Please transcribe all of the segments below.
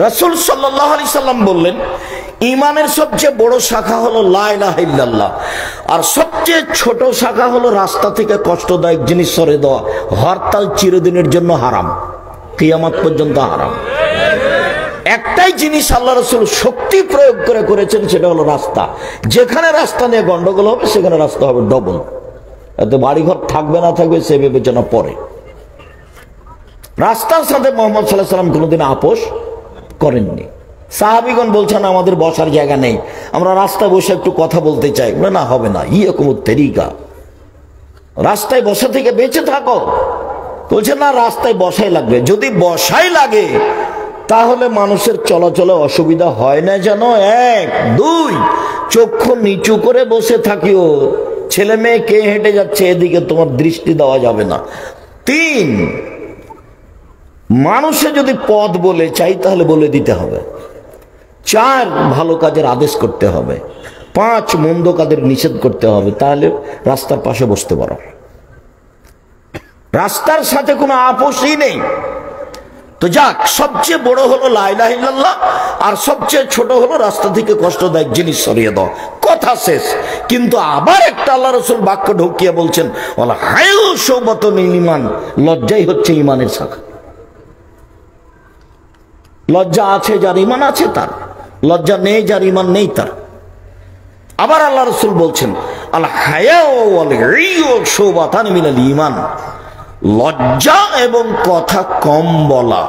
রাসূল সাল্লাল্লাহু আলাইহি সাল্লাম বললেন, ঈমানের সবচেয়ে বড় শাখা হলো লা ইলাহা ইল্লাল্লাহ, আর সবচেয়ে ছোট শাখা হলো রাস্তা থেকে কষ্টদায়ক জিনিস সরিয়ে দেওয়া। হরতাল চিরদিনের জন্য হারাম, কিয়ামত পর্যন্ত হারাম। একটাই জিনিস আল্লাহ রাসূল শক্তি প্রয়োগ করে করেছেন, সেটা হলো রাস্তা। যেখানে রাস্তা নিয়ে গন্ডগোল হবে সেখানে রাস্তা হবে ডবল। এতে বাড়িঘর থাকবে না থাকবে সে বিবেচনা পরে। রাস্তার সাথে মুহাম্মদ সাল্লাল্লাহু আলাইহি সাল্লাম কোনোদিন আপোষ করেননি। সাহাবীগণ বলছেন আমাদের বসার জায়গা নেই, আমরা রাস্তায় বসে একটু কথা বলতে চাই। না, হবে না, ইয়কুম তরিকা, রাস্তায় বসা থেকে বেঁচে থাকো। বলছেন না, রাস্তায় বসাই লাগবে। যদি বসাই লাগে তাহলে মানুষের চলাচলে অসুবিধা হয় না যেন। এক, দুই, চক্ষু নিচু করে বসে থাকিও, ছেলে মেয়ে কে হেঁটে যাচ্ছে এদিকে তোমার দৃষ্টি দেওয়া যাবে না। তিন, মানুষে যদি পথ বলে চাই তাহলে বলে দিতে হবে। চার, ভালো কাজের আদেশ করতে হবে। পাঁচ, মন্দ কাজের নিষেধ করতে হবে। তাহলে রাস্তার পাশে বসতে পারো। রাস্তার সাথে কোনো আপোষই নেই। তো যাক, সবচেয়ে বড় হলো লা ইলাহা ইল্লাল্লাহ, আর সবচেয়ে ছোট হলো রাস্তা থেকে কষ্টদায়ক জিনিস সরিয়ে দাও। কথা শেষ। কিন্তু আবার একটা আল্লাহ রাসূল বাক্য ঢুকিয়ে বলছেন, ওয়ালা হায়ু শুবাতুল ঈমান, লজ্জাই হচ্ছে ঈমানের শাখা। লজ্জা আছে যার ঈমান আছে তার, লজ্জা নেই যার ঈমান নেই তার। আবার আল্লাহ রাসূল বলছেন, আল হায়া ওয়াল রিয়ু শুবাতান মিনাল ঈমান, লজ্জা এবং কথা কম বলা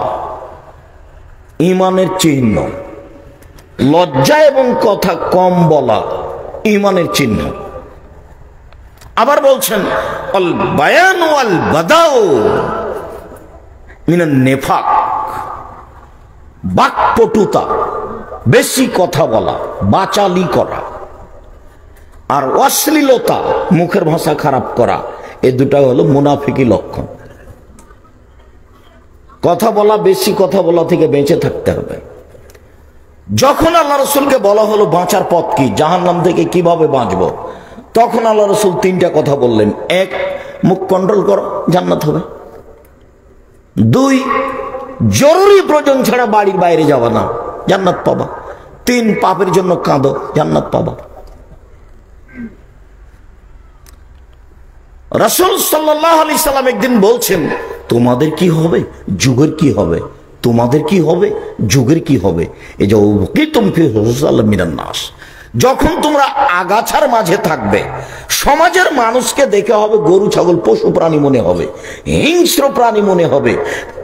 ঈমানের চিহ্ন। লজ্জা এবং কথা কম বলা ঈমানের চিহ্ন। আবার বলছেন, আল বায়ান ওয়াল বাদাউ মিনান নিফাক, বাকপটুতা, বেশি কথা বলা, বাচালি করা, আর অশ্লীলতা, মুখের ভাষা খারাপ করা, এই দুটা হলো মুনাফিকি লক্ষণ। কথা বলা, বেশি কথা বলা থেকে বেঁচে থাকতে হবে। যখন আল্লাহ রাসূলকে বলা হলো বাঁচার পথ কি, জাহান্নাম থেকে কিভাবে বাঁচবো, তখন আল্লাহ রাসূল তিনটা কথা বললেন। এক, মুখ কন্ট্রোল করো, জান্নাত হবে। দুই, জরুরি প্রয়োজন ছাড়া বাড়ির বাইরে যাবা না, জান্নাত পাবা। তিন, পাপের জন্য কাঁদো, জান্নাত পাবা। রাসূল সাল্লাল্লাহু আলাইহি সাল্লাম একদিন বলছেন, তোমাদের কি হবে, যুগের কি হবে, তোমাদের কি হবে, যুগের কি হবে। এই যে মিনান নাস, যখন তোমরা আগাছার মাঝে থাকবে, সমাজের মানুষকে দেখে হবে গরু ছাগল পশু প্রাণী মনে হবে, হিংস্র প্রাণী মনে হবে।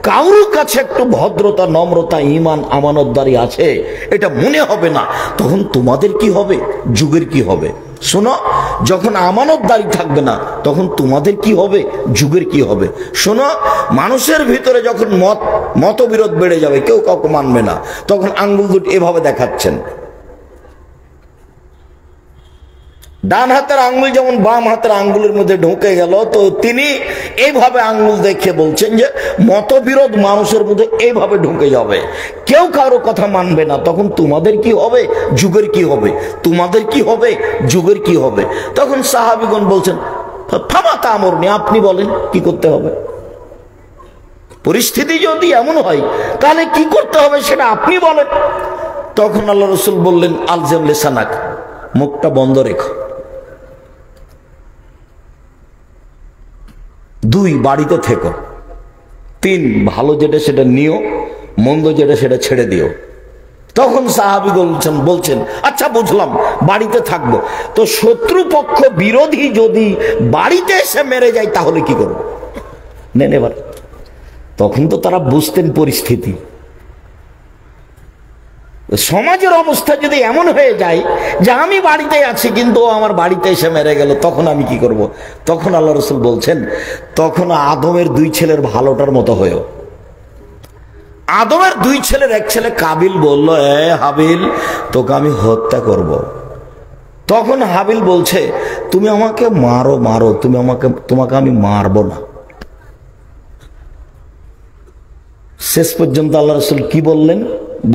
কারোর কাছে একটু ভদ্রতা, নম্রতা, ঈমান, আমানতদারি আছে এটা মনে হবে না। তখন তোমাদের কি হবে, যুগের কি হবে। শোনো, যখন আমানতদারি থাকবে না তখন তোমাদের কি হবে, যুগের কি হবে। শোনো, মানুষের ভিতরে যখন মতবিরোধ বেড়ে যাবে, কেউ কাউকে মানবে না, তখন আঙ্গুল দুটো এভাবে দেখাচ্ছেন। ডান হাতের আঙ্গুল যেমন বাম হাতের আঙ্গুলের মধ্যে ঢুকে গেল, তো তিনি এইভাবে আঙ্গুল দেখে বলছেন যে মতবিরোধ মানুষের মধ্যে এইভাবে ঢুকে যাবে, কেউ কারো কথা মানবে না। তখন তোমাদের কি হবে, যুগের কি হবে, তোমাদের কি হবে, যুগের কি হবে। তখন সাহাবীগণ বলছেন, ফামা তা'মুরনি, আপনি বলেন কি করতে হবে। পরিস্থিতি যদি এমন হয় তাহলে কি করতে হবে সেটা আপনি বলেন। তখন আল্লাহ রাসূল বললেন, আলজাম লিসানাক, মুখটা বন্ধ রেখো। দুই, বাড়িতে থেকো। তিন, ভালো যেটা সেটা নিও, মন্দ যেটা সেটা ছেড়ে দিও। তখন সাহাবী বলছেন, আচ্ছা বুঝলাম, বাড়িতে থাকবো। তো শত্রুপক্ষ বিরোধী যদি বাড়িতে এসে মেরে যায় তাহলে কি করবো, নেন এবার। তখন তো তারা বুঝতেন পরিস্থিতি। সমাজের অবস্থা যদি এমন হয়ে যায় যে আমি বাড়িতে আছি কিন্তু ও আমার বাড়িতে এসে মেরে গেল, তখন আমি কি করব। তখন আল্লাহ রাসূল বলছেন, তখন আদমের দুই ছেলের ভালোটার মতো হয়েও। আদমের দুই ছেলের এক ছেলে কাবিল বলল, এ হাবিল, তোকে আমি হত্যা করব। তখন হাবিল বলছে, তুমি আমাকে মারো মারো, তোমাকে আমি মারবো না। শেষ পর্যন্ত আল্লাহ রাসূল কি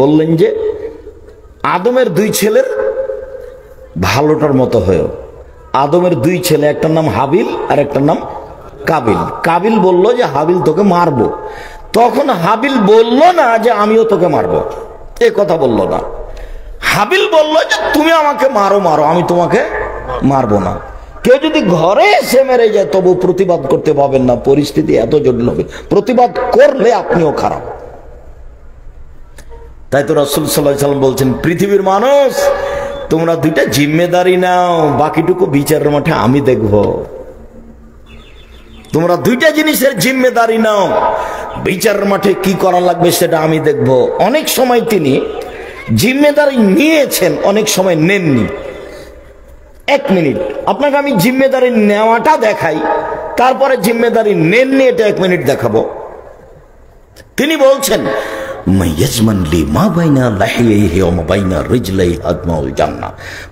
বললেন যে আদমের দুই ছেলের ভালোটার মতো হয়েও। আদমের দুই ছেলে, একটার নাম হাবিল আর একটার নাম কাবিল। কাবিল বলল যে হাবিল তোকে মারবো। তখন হাবিল বলল না যে আমিও তোকে মারবো, এ কথা বললো না। হাবিল বলল যে তুমি আমাকে মারো মারো, আমি তোমাকে মারবো না। কেউ যদি ঘরে এসে মেরে যায় তবু প্রতিবাদ করতে পাবেন না, পরিস্থিতি এত জটিল হবে, প্রতিবাদ করলে আপনিও খারাপ। তাই তো রাসূল সাল্লাল্লাহু আলাইহি ওয়াসাল্লাম বলছেন, পৃথিবীর মানুষ তোমরা দুইটা জিম্মেদারি নাও, বাকিটুকু বিচারের মাঠে আমি দেখব। তোমরা দুইটা জিনিসের জিম্মেদারি নাও, বিচারের মাঠে কি করা লাগবে সেটা আমি দেখব। অনেক সময় তিনি জিম্মেদারি নিয়েছেন, অনেক সময় নেননি। 1 মিনিট আপনাকে আমি জিম্মেদারি নেওয়াটা দেখাই, তারপরে জিম্মেদারি নেননি এটা 1 মিনিট দেখাবো। তিনি বলছেন,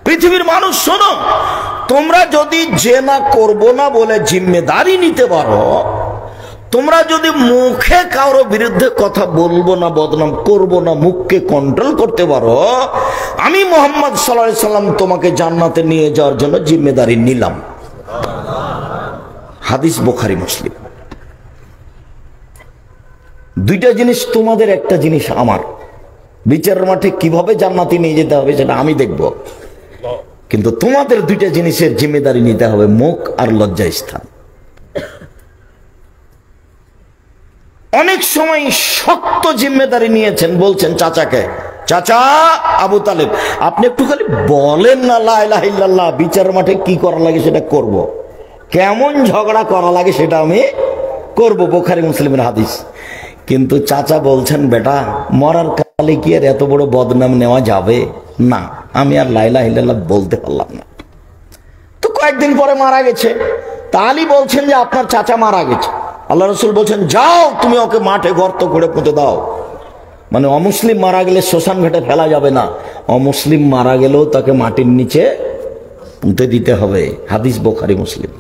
পৃথিবীর মানুষ শোনো, তোমরা যদি জেনা করব না বলে জিম্মেদারি নিতে পারো, তোমরা যদি মুখে কারো বিরুদ্ধে কথা বলবো না, বদনাম করব না, মুখকে কন্ট্রোল করতে পারো, আমি মুহাম্মদ সাল্লাল্লাহু আলাইহি সাল্লাম তোমাকে জান্নাতে নিয়ে যাওয়ার জন্য জিম্মেদারি নিলাম। হাদিস বুখারী মুসলিম। দুইটা জিনিস তোমাদের, একটা জিনিস আমার। বিচারের মাঠে কিভাবে জান্নাতে নিয়ে যেতে হবে সেটা আমি দেখব, কিন্তু তোমাদের দুইটা জিনিসের জিম্মেদারি নিতে হবে, মুখ আর লজ্জা স্থান। অনেক সময় শক্ত জিম্মেদারি নিয়েছেন, বলছেন চাচাকে, চাচা আবু তালেব আপনি একটু খালি বলেন না লা ইলাহা ইল্লাল্লাহ, বিচারের মাঠে কি করা লাগে সেটা করব, কেমন ঝগড়া করা লাগে সেটা আমি করব। বুখারী মুসলিমের হাদিস। কিন্তু চাচা বলছেন, বেটা মরার কালে কি আর এত বড় বদনাম নেওয়া যাবে না, আমি আর লা ইলাহা ইল্লাল্লাহ বলতে পারলাম না। তো কয়েকদিন পরে মারা গেছে। তাহলে বলছেন যে আপনার চাচা মারা গেছে, আল্লাহ রাসূল বলছেন যাও তুমি ওকে মাঠে গর্ত করে পুঁতে দাও। মানে অমুসলিম মারা গেলে শ্মশান ঘাটে ফেলা যাবে না, অমুসলিম মারা গেলেও তাকে মাটির নিচে পুঁতে দিতে হবে। হাদিস বুখারী মুসলিম।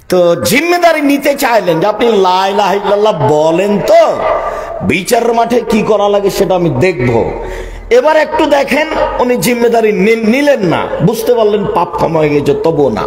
তো জিম্মেদারি নিতে চাইলেন যে আপনি লা ইলাহা ইল্লাল্লাহ বলেন তো, বিচারের মাঠে কি করা লাগে সেটা আমি দেখব। এবার একটু দেখেন উনি জিম্মেদারি নিলেন না, বুঝতে পারলেন পাপ ক্ষমা হয়ে গেছে, তবুও না।